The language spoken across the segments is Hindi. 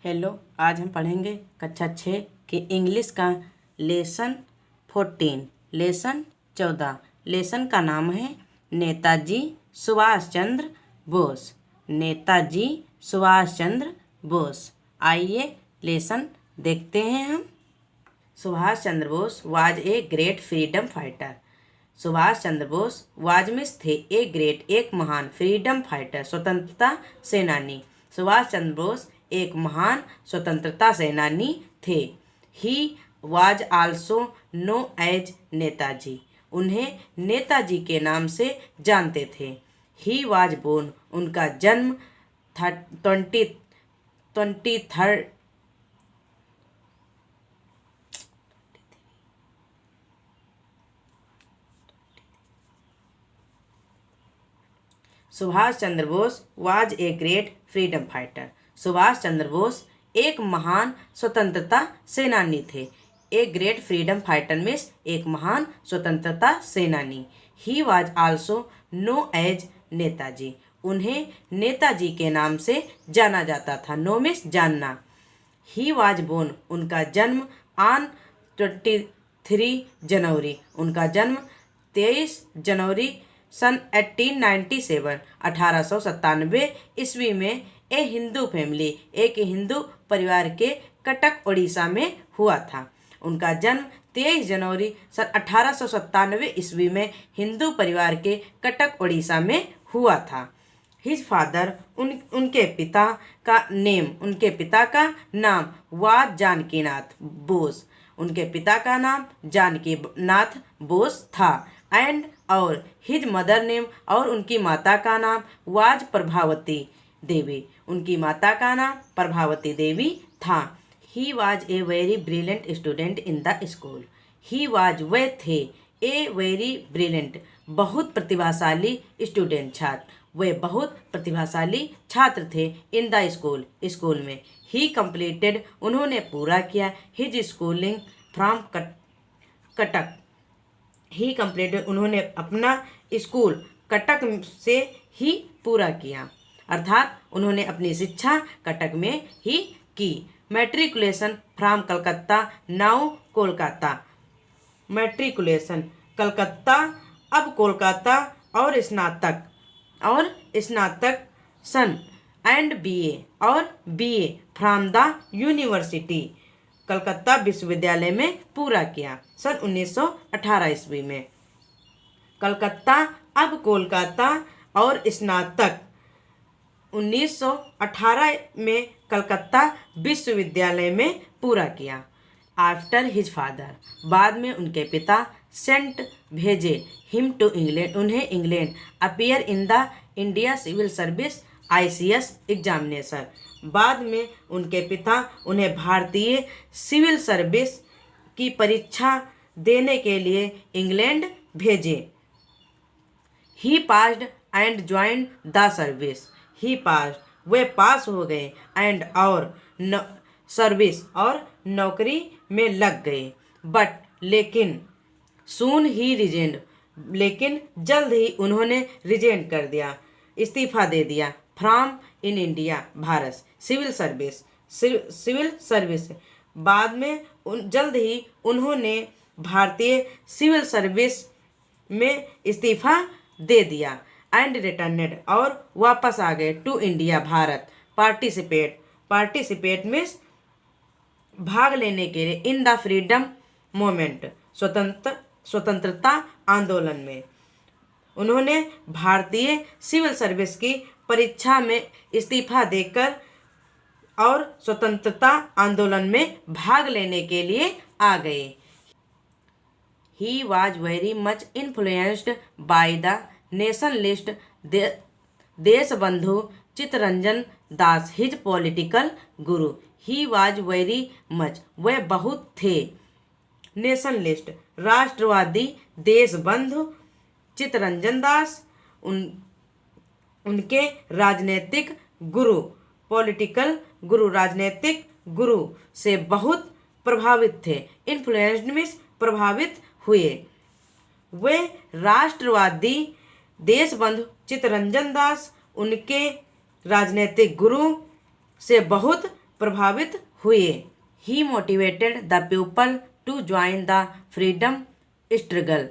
हेलो, आज हम पढ़ेंगे कक्षा 6 के इंग्लिश का लेसन 14 लेसन 14। लेसन का नाम है नेताजी सुभाष चंद्र बोस। नेताजी सुभाष चंद्र बोस। आइए लेसन देखते हैं हम। Subhash Chandra Bose was a great freedom fighter. Subhash Chandra Bose was means थे एक महान फ्रीडम फाइटर स्वतंत्रता सेनानी। सुभाष चंद्र बोस एक महान स्वतंत्रता सेनानी थे। He was also known as Netaji. उन्हें नेताजी के नाम से जानते थे। ही वाज बोर्न उनका जन्म 23 Subhash Chandra Bose was a great freedom fighter. Subhash Chandra Bose एक महान स्वतंत्रता सेनानी थे। A great freedom fighter means एक महान स्वतंत्रता सेनानी। He was also known as Netaji. उन्हें नेताजी के नाम से जाना जाता था। नो मीन्स जानना। ही वाज बोर्न उनका जन्म ऑन 23 जनवरी। उनका जन्म 23 जनवरी सन 1897 ईस्वी में ए हिंदू फैमिली एक हिंदू परिवार के कटक उड़ीसा में हुआ था। उनका जन्म 23 जनवरी सन 1897 ईस्वी में हिंदू परिवार के कटक उड़ीसा में हुआ था। हिज फादर उनके पिता का नाम वाज जानकीनाथ बोस। उनके पिता का नाम जानकीनाथ बोस था। एंड और हिज मदर नेम और उनकी माता का नाम वाज प्रभावती देवी। उनकी माता का नाम प्रभावती देवी था। He was a very brilliant student in the school. He was way थे ए वेरी ब्रिलियंट बहुत प्रतिभाशाली स्टूडेंट छात्र। वे बहुत प्रतिभाशाली छात्र थे इन द स्कूल में। ही कंप्लीटेड उन्होंने पूरा किया his schooling from Cuttack. He completed उन्होंने अपना स्कूल कटक से ही पूरा किया, अर्थात उन्होंने अपनी शिक्षा कटक में ही की। Matriculation from Calcutta now Kolkata. Matriculation Calcutta अब कोलकाता और स्नातक सन and BA from the university Calcutta विश्वविद्यालय में पूरा किया सन 1918 ईस्वी में। कलकत्ता अब कोलकाता और स्नातक 1918 में कलकत्ता विश्वविद्यालय में पूरा किया। आफ्टर हिज फादर बाद में उनके पिता सेंट भेजे हिम टू इंग्लैंड उन्हें England appear in the India civil service ICS examination. बाद में उनके पिता उन्हें भारतीय सिविल सर्विस की परीक्षा देने के लिए इंग्लैंड भेजे। He passed and joined the service. He passed वे पास हो गए एंड और सर्विस और नौकरी में लग गए। बट लेकिन सून ही रिजेंड लेकिन जल्द ही उन्होंने रिजेंट कर दिया, इस्तीफा दे दिया। From in India Bharat civil service बाद में जल्द ही उन्होंने भारतीय सिविल सर्विस में इस्तीफा दे दिया। एंड रिटर्नेड और वापस आ गए to India Bharat. Participate means भाग लेने के लिए इन द फ्रीडम मूवमेंट स्वतंत्रता आंदोलन में। उन्होंने भारतीय सिविल सर्विस की परीक्षा में इस्तीफा देकर और स्वतंत्रता आंदोलन में भाग लेने के लिए आ गए। He was very much influenced by the nationalist Deshbandhu Chittaranjan Das his political Guru. He was very much वे बहुत थे नेशनलिस्ट राष्ट्रवादी देशबंधु चित्तरंजन दास उनके राजनीतिक गुरु पॉलिटिकल गुरु राजनीतिक गुरु से बहुत प्रभावित थे। इन्फ्लुएंस्ड मीन्स प्रभावित हुए। वे राष्ट्रवादी देशबंधु चित्तरंजन दास उनके राजनीतिक गुरु से बहुत प्रभावित हुए। He motivated the people to join the freedom struggle.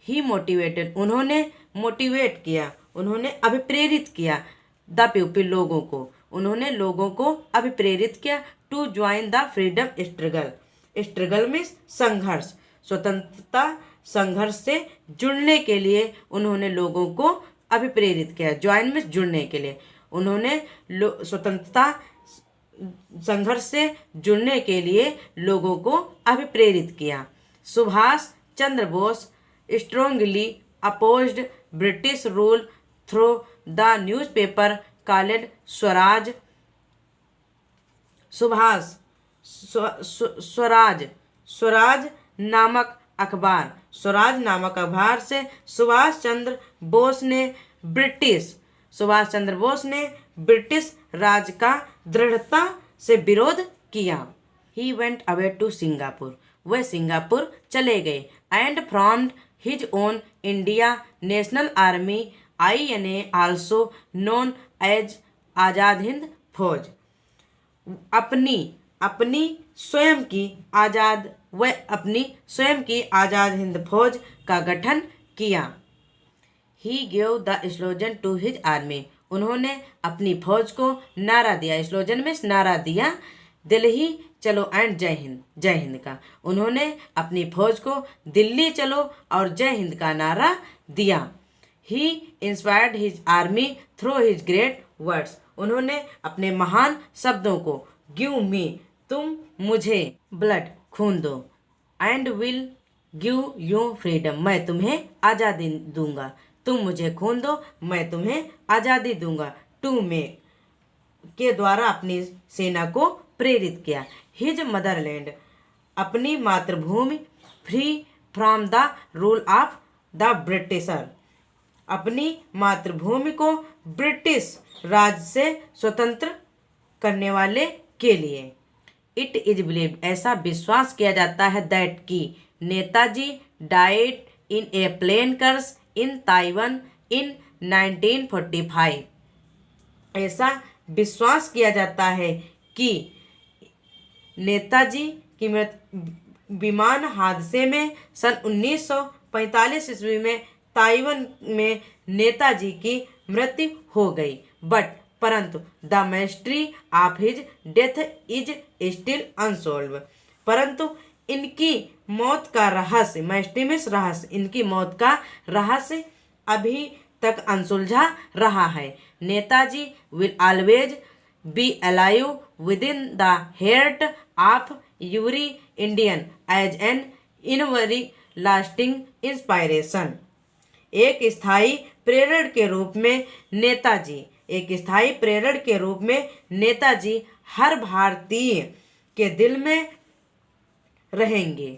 He motivated, उन्होंने मोटिवेट किया, उन्होंने अभिप्रेरित किया, द पीपल, लोगों को, उन्होंने लोगों को अभिप्रेरित किया, to join the freedom struggle. Struggle में संघर्ष, स्वतंत्रता संघर्ष से जुड़ने के लिए उन्होंने लोगों को अभिप्रेरित किया। ज्वाइन में जुड़ने के लिए उन्होंने स्वतंत्रता संघर्ष से जुड़ने के लिए लोगों को अभिप्रेरित किया। Subhash Chandra Bose strongly opposed British rule through the newspaper called Swaraj. Subhash Swaraj नामक अखबार, स्वराज नामक अखबार से सुभाष चंद्र बोस ने ब्रिटिश राज का दृढ़ता से विरोध किया। He went away to Singapore, वह सिंगापुर चले गए। And fromed his own India national army INA also known as Azad Hind Fauj. अपनी स्वयं की आज़ाद हिंद फौज का गठन किया। He gave the slogan to his army, उन्होंने अपनी फौज को नारा दिया, स्लोगन में नारा दिया, दिल्ली चलो एंड जय हिंद, जय हिंद का। उन्होंने अपनी फौज को दिल्ली चलो और जय हिंद का नारा दिया। He inspired his army through his great words, उन्होंने अपने महान शब्दों को, गिव मी, तुम मुझे, ब्लड, खून दो, and will give you freedom, मैं तुम्हें आज़ादी दूंगा, तुम मुझे खून दो, मैं तुम्हें आज़ादी दूंगा, टू मेक के द्वारा अपनी सेना को प्रेरित किया। हिज मदरलैंड, अपनी मातृभूमि, free from the rule of the britisher, अपनी मातृभूमि को ब्रिटिश राज से स्वतंत्र करने वाले के लिए। इट इज बिलीव्ड, ऐसा विश्वास किया जाता है, दैट कि Netaji died in a plane crash in Taiwan in 1945, ऐसा विश्वास किया जाता है कि नेताजी की विमान हादसे में सन 1945 ईस्वी में ताइवान में नेताजी की मृत्यु हो गई। परंतु the mystery of his death is still unsolved, परंतु इनकी मौत का रहस्य, मिस्टीरियस रहस्य, इनकी मौत का रहस्य अभी तक अनसुलझा रहा है। Netaji will always be alive within the heart of every Indian as an everlasting inspiration. एक स्थायी प्रेरणा के रूप में नेताजी हर भारतीय के दिल में रहेंगे।